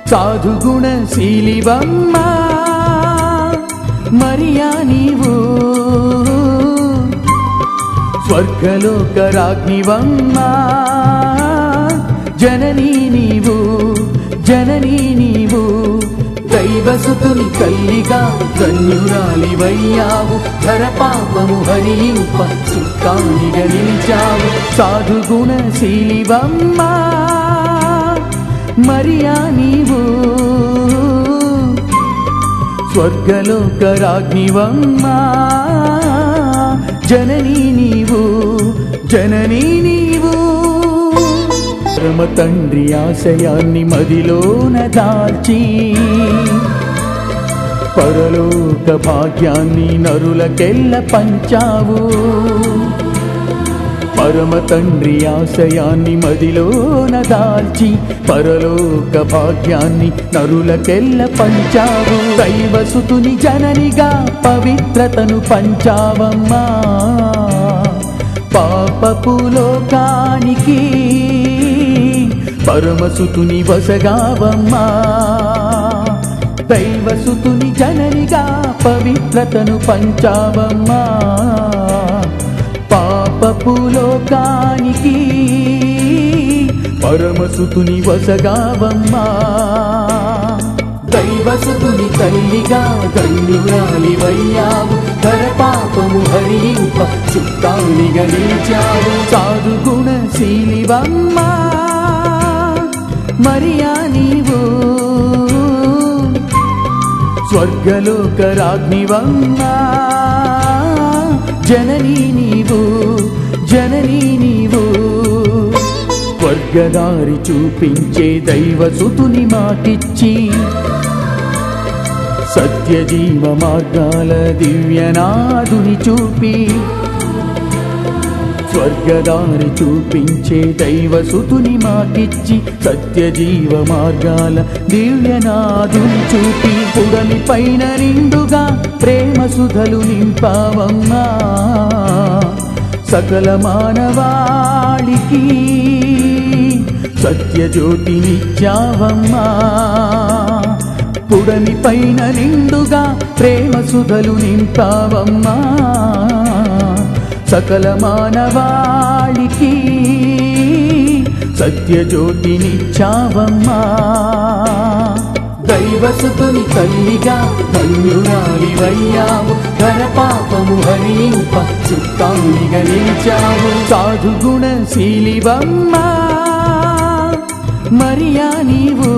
సాధుగుణశీలివమ్మా మరియా నీవు స్వర్గలోకరాజ్ఞివమ్మా జననీ నీవు జననీ నీవు దైవసుతుని తల్లిగా ధన్యురాలివయ్యావు ధర పాపము హరింప సుఖానిగా నిలిచావు సాధుగుణశీలివమ్మా మరియా నీవు స్వర్గలోకరాజ్ఞివమ్మా జననీ నీవు జననీ నీవు పరమ తండ్రి ఆశయాన్ని మదిలోన దాల్చి పరలోక భాగ్యాన్ని నరులకెల్ల పంచావు పరమ తండ్రి ఆశయాన్ని మదిలోన దాల్చి పరలోక భాగ్యాన్ని నరులకెల్ల పంచావు దైవసుతుని జననిగా పవిత్రతను పంచావమ్మా పాపపు లోకానికి పరమసుతుని వసగావమ్మా దైవసుతుని జననిగా పవిత్రతను పంచావమ్మా పాపపు లోకానికి పరమసుతుని వసగావమ్మా దైవసుతుని తల్లిగా ధన్యురాలివయ్యావు ధర పాపము హరింప సుఖానిగా నిలిచావు సాధుగుణశీలివమ్మా మరియా నీవు స్వర్గలోకరాజ్ఞివమ్మా జననీ నీవు జననీ నీవు స్వర్గదారి చూపించే దైవసుతుని మాకిచ్చి సత్యజీవ మార్గాల దివ్యనాదుని చూపి స్వర్గదారి చూపించే దైవసుతుని మాకిచ్చి సత్యజీవ మార్గాల దివ్యనాదుని చూపి పుడమి పైన నిండుగా ప్రేమ సుధలు నింపావమ్మా సకల మానవాళికి సత్యజ్యోతినిచ్చావమ్మా పుడమి పైన నిండుగా ప్రేమ సుధలు నింపావమ్మా సకల మానవాళికి సత్యజ్యోతినిచ్చావమ్మా దైవసుతుని తల్లిగా ధన్యురాలివయ్యావు ధర పాపము హరింప సుఖానిగా నిలిచావు సాధుగుణశీలివమ్మా మరియా నీవు